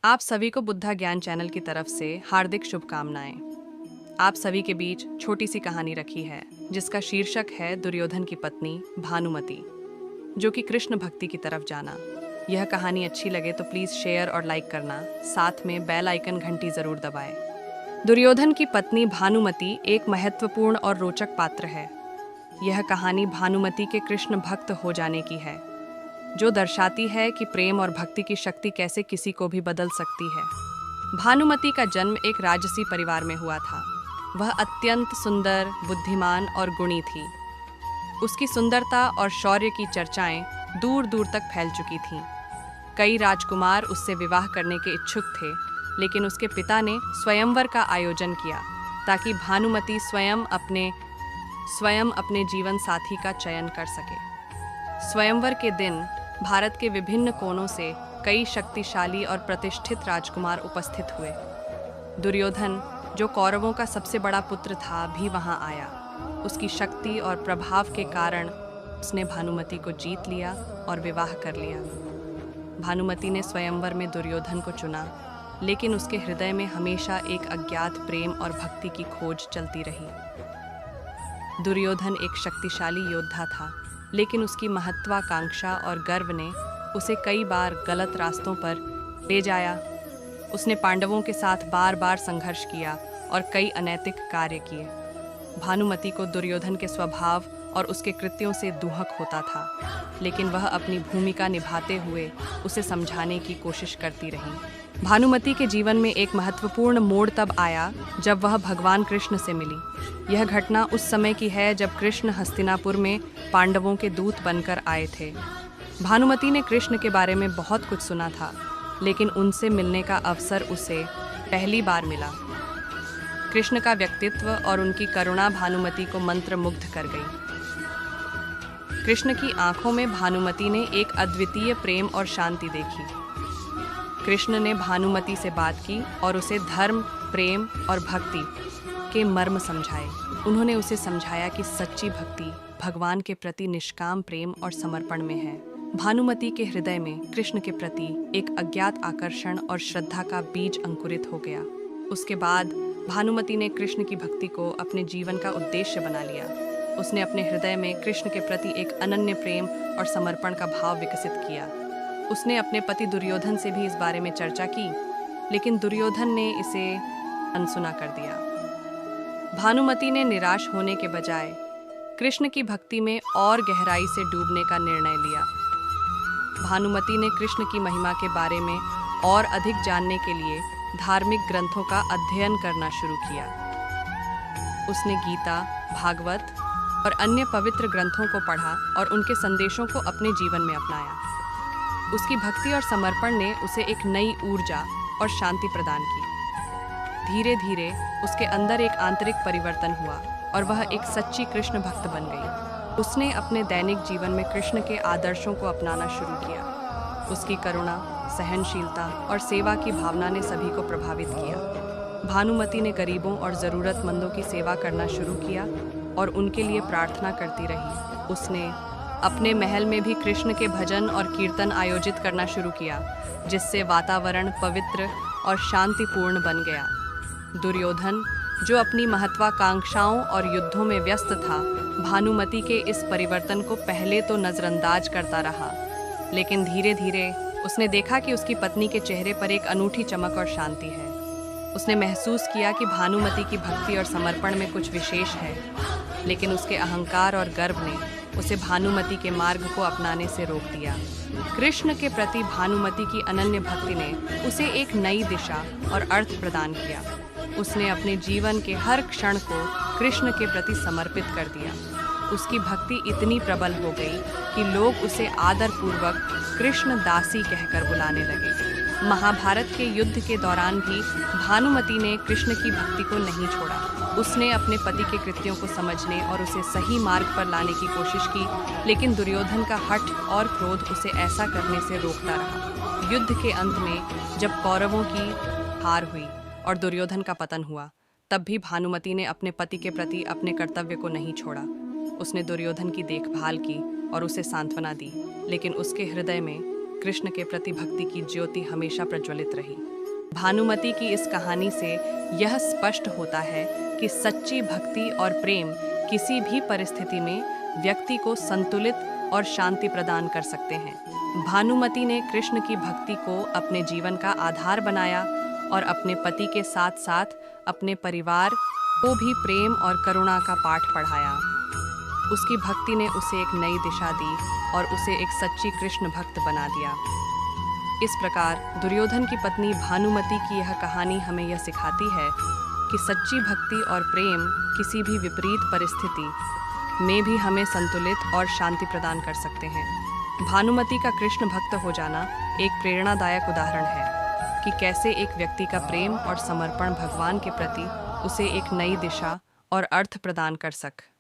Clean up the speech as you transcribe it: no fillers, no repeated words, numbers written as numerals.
आप सभी को बुद्धा ज्ञान चैनल की तरफ से हार्दिक शुभकामनाएं। आप सभी के बीच छोटी सी कहानी रखी है जिसका शीर्षक है दुर्योधन की पत्नी भानुमति, जो कि कृष्ण भक्ति की तरफ जाना। यह कहानी अच्छी लगे तो प्लीज़ शेयर और लाइक करना, साथ में बेल आइकन घंटी ज़रूर दबाएं। दुर्योधन की पत्नी भानुमति एक महत्वपूर्ण और रोचक पात्र है। यह कहानी भानुमति के कृष्ण भक्त हो जाने की है, जो दर्शाती है कि प्रेम और भक्ति की शक्ति कैसे किसी को भी बदल सकती है। भानुमति का जन्म एक राजसी परिवार में हुआ था। वह अत्यंत सुंदर, बुद्धिमान और गुणी थी। उसकी सुंदरता और शौर्य की चर्चाएं दूर दूर तक फैल चुकी थीं। कई राजकुमार उससे विवाह करने के इच्छुक थे, लेकिन उसके पिता ने स्वयंवर का आयोजन किया ताकि भानुमति स्वयं अपने जीवन साथी का चयन कर सके। स्वयंवर के दिन भारत के विभिन्न कोनों से कई शक्तिशाली और प्रतिष्ठित राजकुमार उपस्थित हुए। दुर्योधन, जो कौरवों का सबसे बड़ा पुत्र था, भी वहां आया। उसकी शक्ति और प्रभाव के कारण उसने भानुमति को जीत लिया और विवाह कर लिया। भानुमति ने स्वयंवर में दुर्योधन को चुना, लेकिन उसके हृदय में हमेशा एक अज्ञात प्रेम और भक्ति की खोज चलती रही। दुर्योधन एक शक्तिशाली योद्धा था, लेकिन उसकी महत्वाकांक्षा और गर्व ने उसे कई बार गलत रास्तों पर ले जाया। उसने पांडवों के साथ बार बार संघर्ष किया और कई अनैतिक कार्य किए। भानुमति को दुर्योधन के स्वभाव और उसके कृत्यों से दुहक होता था, लेकिन वह अपनी भूमिका निभाते हुए उसे समझाने की कोशिश करती रही। भानुमति के जीवन में एक महत्वपूर्ण मोड़ तब आया जब वह भगवान कृष्ण से मिली। यह घटना उस समय की है जब कृष्ण हस्तिनापुर में पांडवों के दूत बनकर आए थे। भानुमति ने कृष्ण के बारे में बहुत कुछ सुना था, लेकिन उनसे मिलने का अवसर उसे पहली बार मिला। कृष्ण का व्यक्तित्व और उनकी करुणा भानुमति को मंत्रमुग्ध कर गई। कृष्ण की आंखों में भानुमति ने एक अद्वितीय प्रेम और शांति देखी। कृष्ण ने भानुमति से बात की और उसे धर्म, प्रेम और भक्ति के मर्म समझाए। उन्होंने उसे समझाया कि सच्ची भक्ति भगवान के प्रति निष्काम प्रेम और समर्पण में है। भानुमति के हृदय में कृष्ण के प्रति एक अज्ञात आकर्षण और श्रद्धा का बीज अंकुरित हो गया। उसके बाद भानुमति ने कृष्ण की भक्ति को अपने जीवन का उद्देश्य बना लिया। उसने अपने हृदय में कृष्ण के प्रति एक अनन्य प्रेम और समर्पण का भाव विकसित किया। उसने अपने पति दुर्योधन से भी इस बारे में चर्चा की, लेकिन दुर्योधन ने इसे अनसुना कर दिया। भानुमति ने निराश होने के बजाय कृष्ण की भक्ति में और गहराई से डूबने का निर्णय लिया। भानुमति ने कृष्ण की महिमा के बारे में और अधिक जानने के लिए धार्मिक ग्रंथों का अध्ययन करना शुरू किया। उसने गीता, भागवत और अन्य पवित्र ग्रंथों को पढ़ा और उनके संदेशों को अपने जीवन में अपनाया। उसकी भक्ति और समर्पण ने उसे एक नई ऊर्जा और शांति प्रदान की। धीरे धीरे उसके अंदर एक आंतरिक परिवर्तन हुआ और वह एक सच्ची कृष्ण भक्त बन गई। उसने अपने दैनिक जीवन में कृष्ण के आदर्शों को अपनाना शुरू किया। उसकी करुणा, सहनशीलता और सेवा की भावना ने सभी को प्रभावित किया। भानुमति ने गरीबों और ज़रूरतमंदों की सेवा करना शुरू किया और उनके लिए प्रार्थना करती रही। उसने अपने महल में भी कृष्ण के भजन और कीर्तन आयोजित करना शुरू किया, जिससे वातावरण पवित्र और शांतिपूर्ण बन गया। दुर्योधन, जो अपनी महत्वाकांक्षाओं और युद्धों में व्यस्त था, भानुमति के इस परिवर्तन को पहले तो नज़रअंदाज करता रहा, लेकिन धीरे धीरे उसने देखा कि उसकी पत्नी के चेहरे पर एक अनूठी चमक और शांति है। उसने महसूस किया कि भानुमति की भक्ति और समर्पण में कुछ विशेष है, लेकिन उसके अहंकार और गर्व ने उसे भानुमति के मार्ग को अपनाने से रोक दिया। कृष्ण के प्रति भानुमति की अनन्य भक्ति ने उसे एक नई दिशा और अर्थ प्रदान किया। उसने अपने जीवन के हर क्षण को कृष्ण के प्रति समर्पित कर दिया। उसकी भक्ति इतनी प्रबल हो गई कि लोग उसे आदरपूर्वक कृष्ण दासी कहकर बुलाने लगे। महाभारत के युद्ध के दौरान भी भानुमति ने कृष्ण की भक्ति को नहीं छोड़ा। उसने अपने पति के कृत्यों को समझने और उसे सही मार्ग पर लाने की कोशिश की, लेकिन दुर्योधन का हठ और क्रोध उसे ऐसा करने से रोकता रहा। युद्ध के अंत में जब कौरवों की हार हुई और दुर्योधन का पतन हुआ, तब भी भानुमति ने अपने पति के प्रति अपने कर्तव्य को नहीं छोड़ा। उसने दुर्योधन की देखभाल की और उसे सांत्वना दी, लेकिन उसके हृदय में कृष्ण के प्रति भक्ति की ज्योति हमेशा प्रज्वलित रही। भानुमति की इस कहानी से यह स्पष्ट होता है कि सच्ची भक्ति और प्रेम किसी भी परिस्थिति में व्यक्ति को संतुलित और शांति प्रदान कर सकते हैं। भानुमति ने कृष्ण की भक्ति को अपने जीवन का आधार बनाया और अपने पति के साथ साथ अपने परिवार को भी प्रेम और करुणा का पाठ पढ़ाया। उसकी भक्ति ने उसे एक नई दिशा दी और उसे एक सच्ची कृष्ण भक्त बना दिया। इस प्रकार दुर्योधन की पत्नी भानुमति की यह कहानी हमें यह सिखाती है कि सच्ची भक्ति और प्रेम किसी भी विपरीत परिस्थिति में भी हमें संतुलित और शांति प्रदान कर सकते हैं। भानुमति का कृष्ण भक्त हो जाना एक प्रेरणादायक उदाहरण है कि कैसे एक व्यक्ति का प्रेम और समर्पण भगवान के प्रति उसे एक नई दिशा और अर्थ प्रदान कर सके।